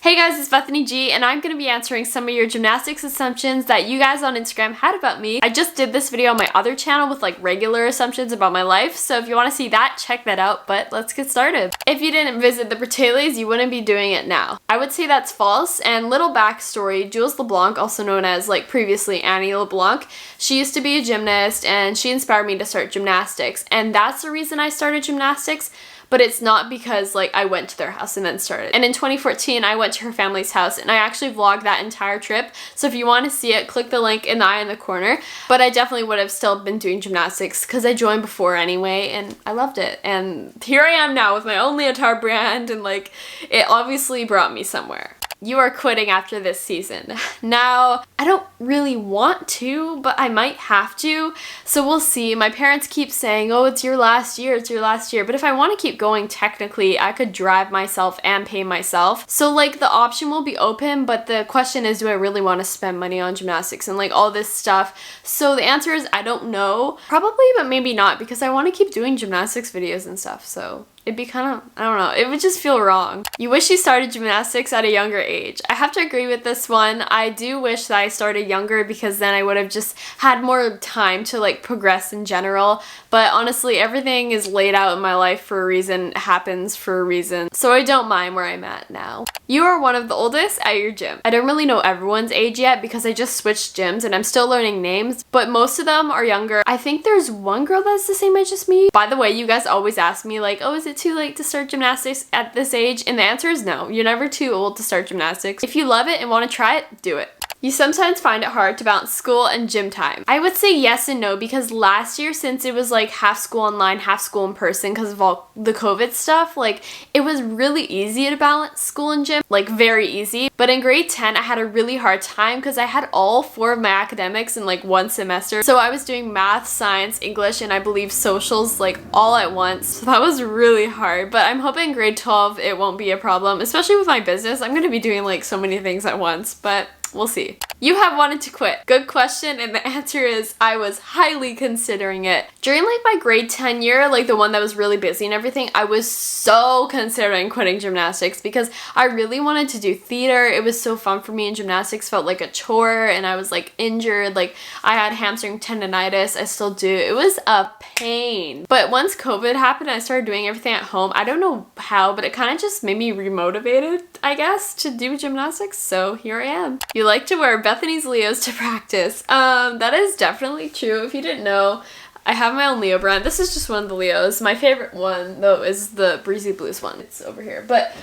Hey guys, it's Bethany G, and I'm going to be answering some of your gymnastics assumptions that you guys on Instagram had about me. I just did this video on my other channel with like regular assumptions about my life, so if you want to see that, check that out, but let's get started. If you didn't visit the Bertales, you wouldn't be doing it now. I would say that's false, and little backstory, Jules LeBlanc, also known as like previously Annie LeBlanc, she used to be a gymnast and she inspired me to start gymnastics, and that's the reason I started gymnastics. But it's not because like I went to their house and then started. And in 2014, I went to her family's house and I actually vlogged that entire trip. So if you want to see it, click the link in the eye in the corner. But I definitely would have still been doing gymnastics because I joined before anyway and I loved it. And here I am now with my own Leotard brand, and like it obviously brought me somewhere. You are quitting after this season. Now, I don't really want to, but I might have to, so we'll see. My parents keep saying, oh, it's your last year, it's your last year, but if I want to keep going, technically, I could drive myself and pay myself. So like the option will be open, but the question is, do I really want to spend money on gymnastics and like all this stuff? So the answer is, I don't know. Probably, but maybe not, because I want to keep doing gymnastics videos and stuff, so it'd be kind of, I don't know, it would just feel wrong. You wish you started gymnastics at a younger age. I have to agree with this one. I do wish that I started younger because then I would have just had more time to like progress in general. But honestly, everything is laid out in my life for a reason, happens for a reason. So I don't mind where I'm at now. You are one of the oldest at your gym. I don't really know everyone's age yet because I just switched gyms and I'm still learning names, but most of them are younger. I think there's one girl that's the same age as me. By the way, you guys always ask me like, oh, is it too late to start gymnastics at this age? And the answer is no. You're never too old to start gymnastics. If you love it and want to try it, do it. You sometimes find it hard to balance school and gym time. I would say yes and no, because last year, since it was like half school online, half school in person because of all the COVID stuff, like it was really easy to balance school and gym, like very easy. But in grade 10, I had a really hard time because I had all 4 of my academics in like one semester. So I was doing math, science, English, and I believe socials like all at once. So that was really hard, but I'm hoping grade 12 it won't be a problem, especially with my business. I'm going to be doing like so many things at once, but we'll see. You have wanted to quit. Good question, and the answer is I was highly considering it. During like my grade 10 year, like the one that was really busy and everything, I was so considering quitting gymnastics because I really wanted to do theater. It was so fun for me, and gymnastics felt like a chore, and I was like injured. Like I had hamstring tendonitis. I still do. It was a pain. But once COVID happened, I started doing everything at home. I don't know how, but it kind of just made me remotivated, I guess, to do gymnastics. So here I am. You like to wear Bethany's Leos to practice. That is definitely true. If you didn't know, I have my own Leo brand. This is just one of the Leos. My favorite one, though, is the Breezy Blues one. It's over here. But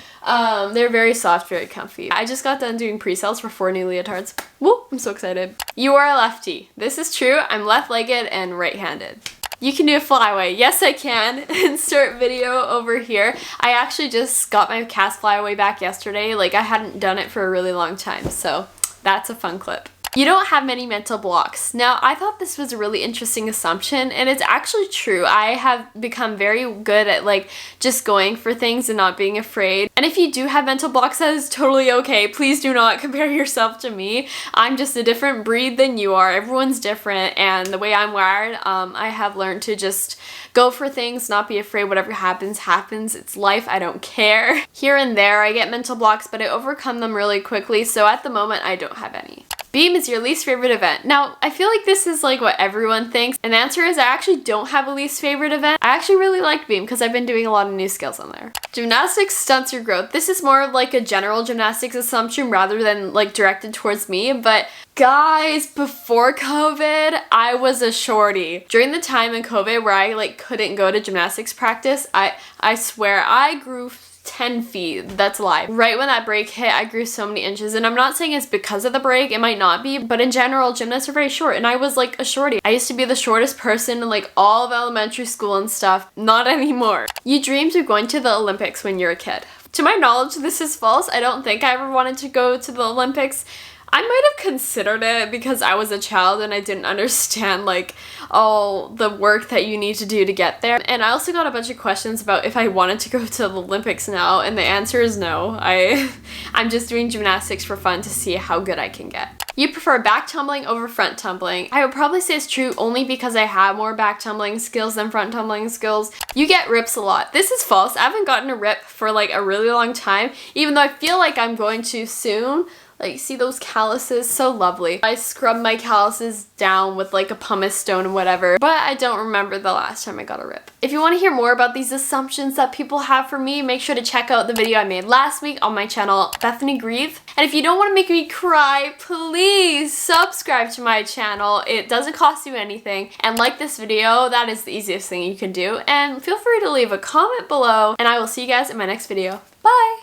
they're very soft, very comfy. I just got done doing pre-sales for 4 new Leotards. Woo! I'm so excited. You are a lefty. This is true. I'm left-legged and right-handed. You can do a flyaway. Yes, I can. Insert video over here. I actually just got my cast flyaway back yesterday. Like I hadn't done it for a really long time, so that's a fun clip. You don't have many mental blocks. Now, I thought this was a really interesting assumption, and it's actually true. I have become very good at like just going for things and not being afraid. And if you do have mental blocks, that is totally okay. Please do not compare yourself to me. I'm just a different breed than you are. Everyone's different, and the way I'm wired, I have learned to just go for things, not be afraid. Whatever happens, happens. It's life. I don't care. Here and there, I get mental blocks, but I overcome them really quickly. So at the moment, I don't have any. Beam is your least favorite event. Now, I feel like this is like what everyone thinks, and the answer is I actually don't have a least favorite event. I actually really like Beam because I've been doing a lot of new skills on there. Gymnastics stunts your growth. This is more of like a general gymnastics assumption rather than like directed towards me, but guys, before COVID, I was a shorty. During the time in COVID where I like couldn't go to gymnastics practice, I swear I grew 10 feet. That's a lie. Right when that break hit, I grew so many inches, and I'm not saying it's because of the break, it might not be, but in general, gymnasts are very short, and I was like a shorty. I used to be the shortest person in like all of elementary school and stuff. Not anymore. You dreamed of going to the Olympics when you're a kid. To my knowledge, this is false. I don't think I ever wanted to go to the Olympics. I might have considered it because I was a child and I didn't understand like all the work that you need to do to get there. And I also got a bunch of questions about if I wanted to go to the Olympics now, and the answer is no. I'm just doing gymnastics for fun to see how good I can get. You prefer back tumbling over front tumbling. I would probably say it's true only because I have more back tumbling skills than front tumbling skills. You get rips a lot. This is false. I haven't gotten a rip for like a really long time, even though I feel like I'm going to soon. Like, see those calluses? So lovely. I scrub my calluses down with like a pumice stone and whatever, but I don't remember the last time I got a rip. If you want to hear more about these assumptions that people have for me, make sure to check out the video I made last week on my channel, Bethany Grieve. And if you don't want to make me cry, please subscribe to my channel. It doesn't cost you anything. And like this video, that is the easiest thing you can do. And feel free to leave a comment below, and I will see you guys in my next video. Bye!